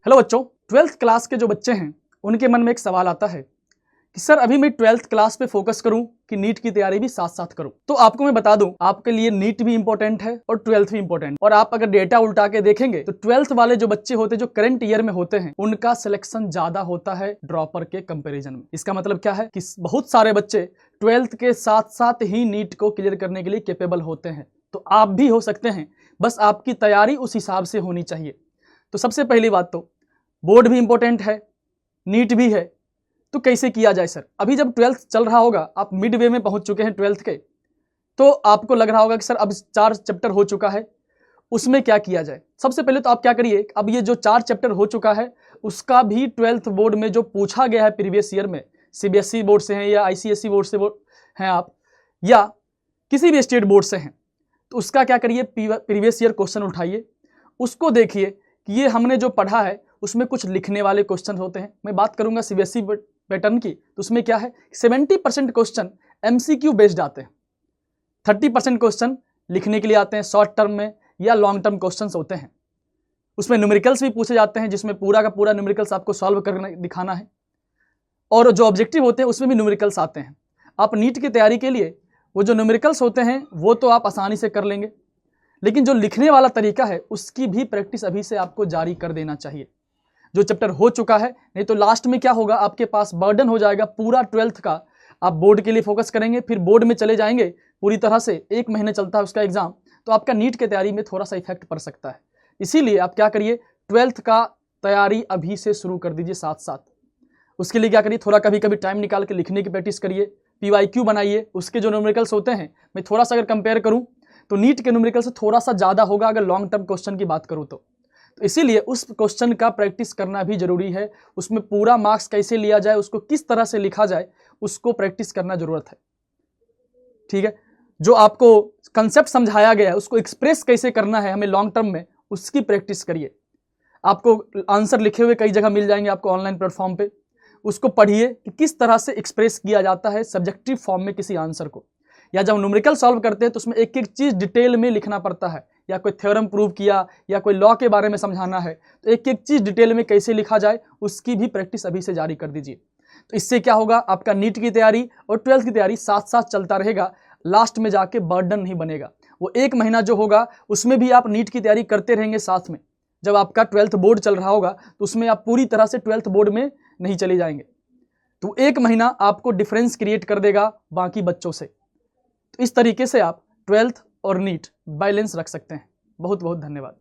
Hello बच्चों, 12th class के जो बच्चे हैं उनके मन में एक सवाल आता है कि सर अभी मैं 12th क्लास पे फोकस करूं कि नीट की तैयारी भी साथ साथ करूं। तो आपको मैं बता दूं, आपके लिए नीट भी इंपॉर्टेंट है और 12th भी इंपॉर्टेंट। और आप अगर डेटा उल्टा के देखेंगे तो 12th वाले जो बच्चे होते हैं, जो करंट ईयर में होते हैं, उनका सिलेक्शन ज्यादा होता है ड्रॉपर के कंपेरिजन में। इसका मतलब क्या है कि बहुत सारे बच्चे 12th के साथ साथ ही नीट को क्लियर करने के लिए कैपेबल होते हैं। तो आप भी हो सकते हैं, बस आपकी तैयारी उस हिसाब से होनी चाहिए। तो सबसे पहली बात तो बोर्ड भी इंपॉर्टेंट है, नीट भी है, तो कैसे किया जाए सर। अभी जब 12th चल रहा होगा, आप मिड वे में पहुंच चुके हैं 12th के, तो आपको लग रहा होगा कि सर अब 4 चैप्टर हो चुका है, उसमें क्या किया जाए। सबसे पहले तो आप क्या करिए, अब ये जो 4 चैप्टर हो चुका है उसका भी 12th बोर्ड में जो पूछा गया है प्रीवियस ईयर में, सीबीएसई बोर्ड से हैं या आईसीएसई बोर्ड से हैं आप, या किसी भी स्टेट बोर्ड से हैं, तो उसका क्या करिए, प्रीवियस ईयर क्वेश्चन उठाइए, उसको देखिए कि ये हमने जो पढ़ा है उसमें कुछ लिखने वाले क्वेश्चन होते हैं। मैं बात करूंगा सीबीएसई पैटर्न की, तो उसमें क्या है, 70% क्वेश्चन एमसीक्यू बेस्ड आते हैं, 30% क्वेश्चन लिखने के लिए आते हैं, शॉर्ट टर्म में या लॉन्ग टर्म क्वेश्चन होते हैं। उसमें न्यूमेरिकल्स भी पूछे जाते हैं, जिसमें पूरा का पूरा न्यूमेरिकल्स आपको सॉल्व करके दिखाना है, और जो ऑब्जेक्टिव होते हैं उसमें भी न्यूमेरिकल्स आते हैं। आप नीट की तैयारी के लिए वो जो न्यूमेरिकल्स होते हैं वो तो आप आसानी से कर लेंगे, लेकिन जो लिखने वाला तरीका है उसकी भी प्रैक्टिस अभी से आपको जारी कर देना चाहिए, जो चैप्टर हो चुका है। नहीं तो लास्ट में क्या होगा, आपके पास बर्डन हो जाएगा पूरा 12th का। आप बोर्ड के लिए फोकस करेंगे, फिर बोर्ड में चले जाएंगे पूरी तरह से, 1 महीने चलता है उसका एग्जाम, तो आपका नीट की तैयारी में थोड़ा सा इफेक्ट पड़ सकता है। इसीलिए आप क्या करिए, 12th का तैयारी अभी से शुरू कर दीजिए साथ साथ। उसके लिए क्या करिए, थोड़ा कभी कभी टाइम निकाल के लिखने की प्रैक्टिस करिए, PYQ बनाइए, उसके जो न्यूमेरिकल्स होते हैं, मैं थोड़ा सा अगर कंपेयर करूं तो नीट के न्यूमेरिकल से थोड़ा सा ज़्यादा होगा अगर लॉन्ग टर्म क्वेश्चन की बात करूं तो इसीलिए उस क्वेश्चन का प्रैक्टिस करना भी जरूरी है। उसमें पूरा मार्क्स कैसे लिया जाए, उसको किस तरह से लिखा जाए, उसको प्रैक्टिस करना जरूरत है। ठीक है, जो आपको कंसेप्ट समझाया गया है उसको एक्सप्रेस कैसे करना है हमें लॉन्ग टर्म में, उसकी प्रैक्टिस करिए। आपको आंसर लिखे हुए कई जगह मिल जाएंगे आपको ऑनलाइन प्लेटफॉर्म पे, उसको पढ़िए कि किस तरह से एक्सप्रेस किया जाता है सब्जेक्टिव फॉर्म में किसी आंसर को। या जब न्यूमेरिकल सॉल्व करते हैं तो उसमें एक एक चीज डिटेल में लिखना पड़ता है, या कोई थ्योरम प्रूव किया या कोई लॉ के बारे में समझाना है, तो एक एक चीज डिटेल में कैसे लिखा जाए उसकी भी प्रैक्टिस अभी से जारी कर दीजिए। तो इससे क्या होगा, आपका नीट की तैयारी और 12th की तैयारी साथ साथ चलता रहेगा, लास्ट में जाके बर्डन नहीं बनेगा। वो 1 महीना जो होगा उसमें भी आप नीट की तैयारी करते रहेंगे साथ में। जब आपका 12th बोर्ड चल रहा होगा तो उसमें आप पूरी तरह से 12th बोर्ड में नहीं चले जाएंगे, तो 1 महीना आपको डिफरेंस क्रिएट कर देगा बाकी बच्चों से। तो इस तरीके से आप 12th और नीट बैलेंस रख सकते हैं। बहुत बहुत धन्यवाद।